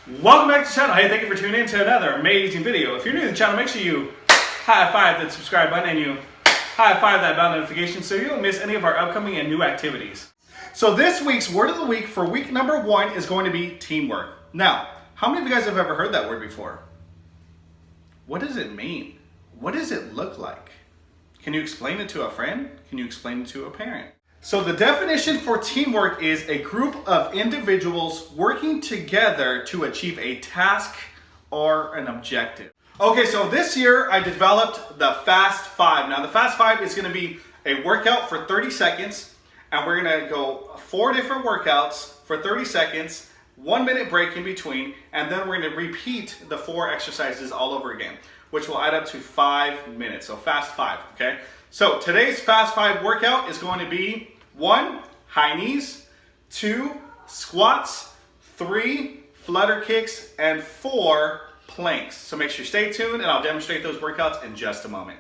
Welcome back to the channel. Hey, thank you for tuning in to another amazing video. If you're new to the channel, make sure you high five that subscribe button and you high five that bell notification so you don't miss any of our upcoming and new activities. So this week's word of the week for week number 1 is going to be teamwork. Now, how many of you guys have ever heard that word before? What does it mean? What does it look like? Can you explain it to a friend? Can you explain it to a parent? So the definition for teamwork is a group of individuals working together to achieve a task or an objective. Okay, so this year I developed the Fast 5. Now the Fast 5 is going to be a workout for 30 seconds and we're going to go 4 different workouts for 30 seconds, 1 minute break in between, and then we're going to repeat the 4 exercises all over again, which will add up to 5 minutes. So Fast 5, okay? So today's Fast 5 workout is going to be 1, high knees, 2, squats, 3, flutter kicks, and 4, planks. So make sure you stay tuned and I'll demonstrate those workouts in just a moment.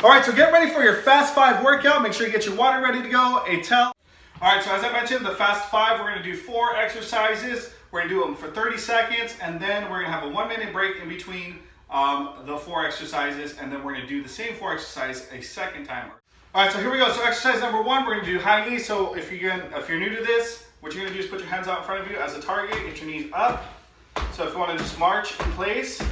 All right, so get ready for your Fast 5 workout. Make sure you get your water ready to go, a towel. All right, so as I mentioned, the Fast 5, we're gonna do 4 exercises. We're gonna do them for 30 seconds, and then we're gonna have a 1 minute break in between the 4 exercises, and then we're gonna do the same 4 exercises a second time. All right, so here we go. So exercise number 1, we're gonna do high knees. So if you're new to this, what you're gonna do is put your hands out in front of you as a target, get your knees up. So if you wanna just march in place,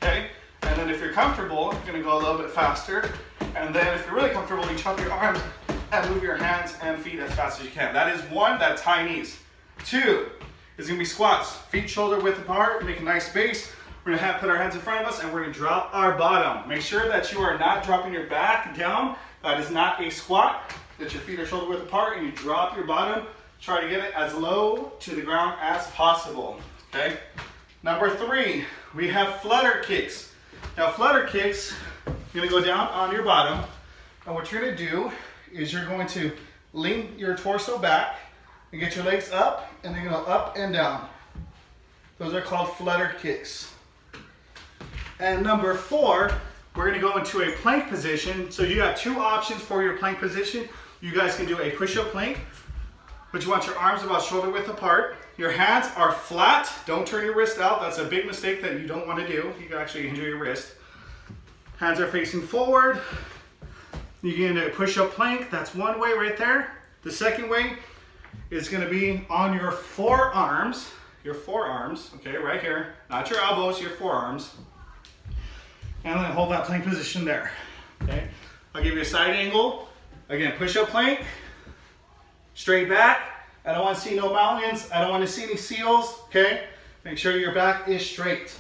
okay? And then if you're comfortable, you're gonna go a little bit faster. And then if you're really comfortable, you chop your arms and move your hands and feet as fast as you can. That is 1, that's high knees. 2 is gonna be squats. Feet shoulder width apart, make a nice base. We're gonna put our hands in front of us and we're gonna drop our bottom. Make sure that you are not dropping your back down. That is not a squat. That your feet are shoulder width apart and you drop your bottom. Try to get it as low to the ground as possible, okay? Number 3, we have flutter kicks. Now flutter kicks, you're gonna go down on your bottom, and what you're gonna do is you're going to lean your torso back and get your legs up, and then you're gonna up and down. Those are called flutter kicks. And number 4, we're gonna go into a plank position. So you got 2 options for your plank position. You guys can do a push-up plank, but you want your arms about shoulder width apart. Your hands are flat. Don't turn your wrist out. That's a big mistake that you don't want to do. You can actually injure your wrist. Hands are facing forward. You can do a push-up plank. That's one way right there. The second way is going to be on your forearms. Your forearms, okay, right here. Not your elbows, your forearms. And then hold that plank position there, okay? I'll give you a side angle. Again, push-up plank, straight back. I don't want to see no mountains. I don't want to see any seals, okay? Make sure your back is straight.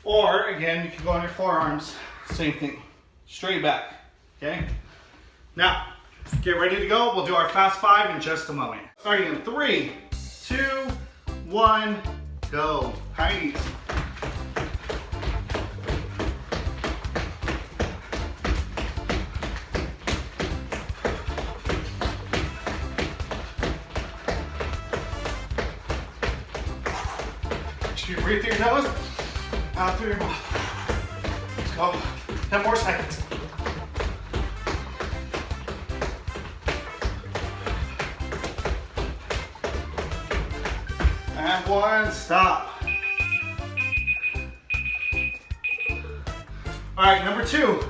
Or, again, you can go on your forearms. Same thing, straight back, okay? Now, get ready to go. We'll do our Fast 5 in just a moment. Starting in 3, 2, 1, go. High knees. You breathe through your nose, out through your mouth. Let's go. 10 more seconds. And 1, stop. All right, number 2.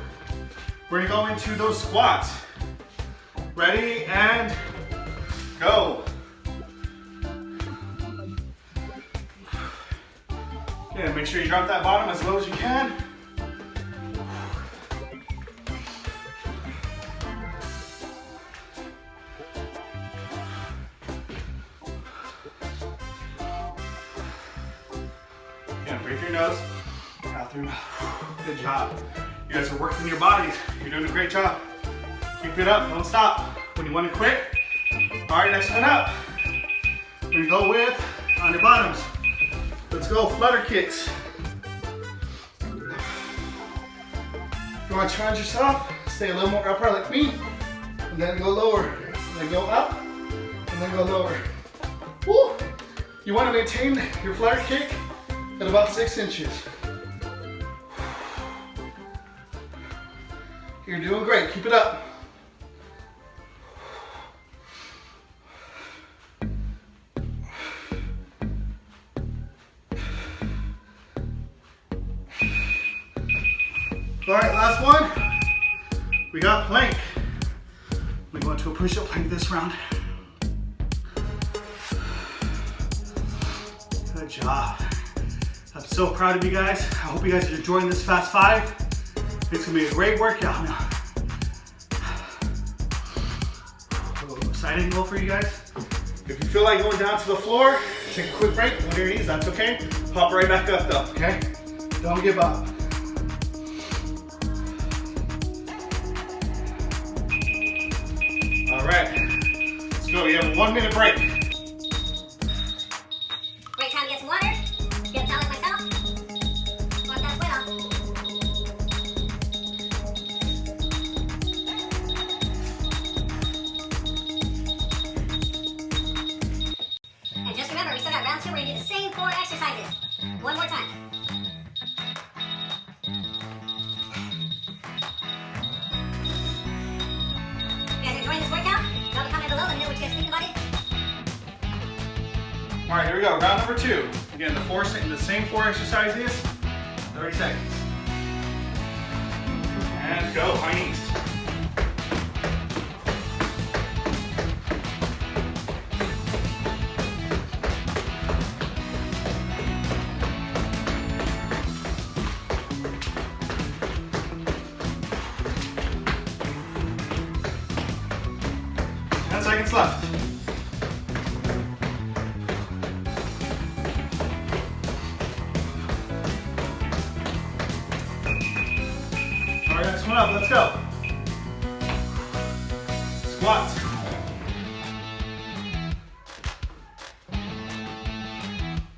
We're gonna go into those squats. Ready, and go. Yeah, make sure you drop that bottom as low as you can. Yeah, breathe through your nose, out through your mouth. Good job. You guys are working your bodies. You're doing a great job. Keep it up, don't stop. When you want to quit, all right, next one up. We go with on your bottoms. Let's go, flutter kicks. If you want to challenge yourself, stay a little more upright like me, and then go lower. And then go up, and then go lower. Woo! You want to maintain your flutter kick at about 6 inches. You're doing great, keep it up. got plank. I'm gonna go into a push-up plank this round. Good job. I'm so proud of you guys. I hope you guys are enjoying this Fast 5. It's gonna be a great workout now. A little side angle for you guys. If you feel like going down to the floor, take a quick break on your knees, that's okay. Hop right back up though, okay? Don't give up. All right, let's go. You have a 1 minute break. Great time to get some water. Get a towel like myself. Wipe that sweat off. And just remember, we still got round 2. We're gonna do the same 4 exercises. One more time. You guys enjoying this workout? Drop a comment below. Let me know what you guys think about it. All right, here we go. Round number 2. Again, the same 4 exercises, 30 seconds. And go, high knees. Seconds left. All right, next one up, let's go. Squats.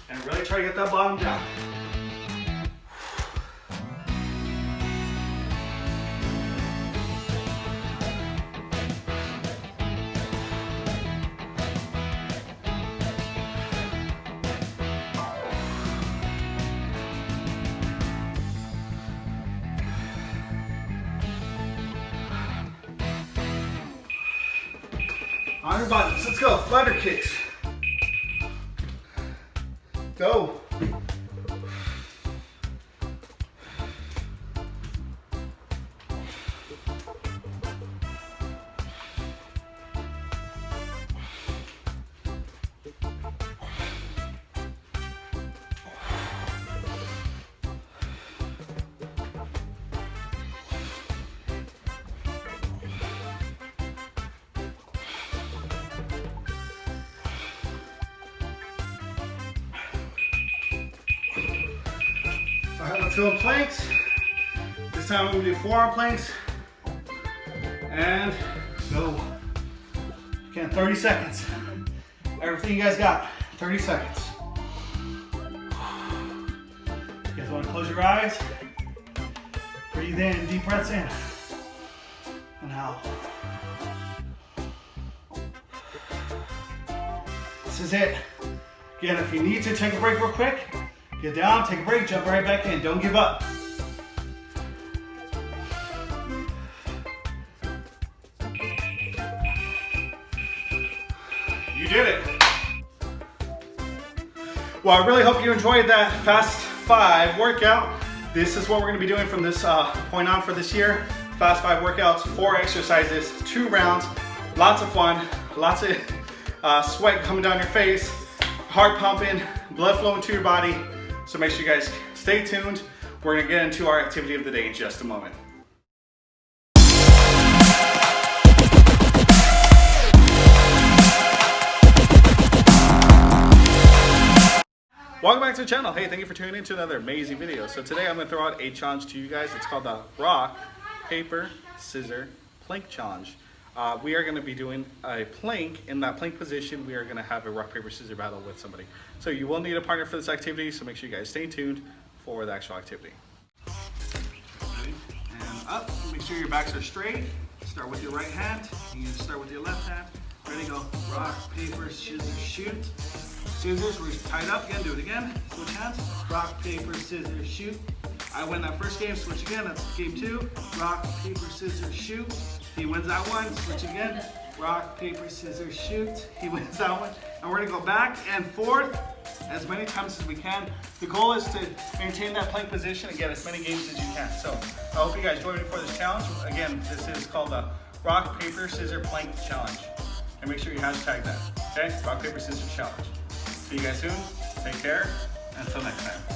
And really try to get that bottom down. On your bottoms, let's go. Flutter kicks. Go. All right, let's go in planks. This time we're gonna do forearm planks. And go. Again, 30 seconds. Everything you guys got, 30 seconds. You guys wanna close your eyes? Breathe in, deep breaths in. And out. This is it. Again, if you need to take a break real quick, get down, take a break, jump right back in. Don't give up. You did it. Well, I really hope you enjoyed that Fast 5 workout. This is what we're gonna be doing from this point on for this year. Fast 5 workouts, 4 exercises, 2 rounds, lots of fun, lots of sweat coming down your face, heart pumping, blood flowing to your body. So make sure you guys stay tuned. We're gonna get into our activity of the day in just a moment. Welcome back to the channel. Hey, thank you for tuning in to another amazing video. So today I'm gonna throw out a challenge to you guys. It's called the rock, paper, scissor, plank challenge. We are gonna be doing a plank. In that plank position, we are gonna have a rock, paper, scissor battle with somebody. So you will need a partner for this activity, so make sure you guys stay tuned for the actual activity. Ready? And up, make sure your backs are straight. Start with your right hand, and start with your left hand. Ready, go. Rock, paper, scissors, shoot. Scissors, we're tied up again, do it again. Switch hands. Rock, paper, scissors, shoot. I win that first game, switch again, that's game 2. Rock, paper, scissors, shoot. He wins that one, switch again. Rock, paper, scissors, shoot. He wins that one. And we're gonna go back and forth as many times as we can. The goal is to maintain that plank position and get as many games as you can. So I hope you guys join me for this challenge. Again, this is called the Rock, Paper, Scissor Plank Challenge. And make sure you hashtag that, okay? Rock, Paper, Scissors Challenge. See you guys soon. Take care. Until next time.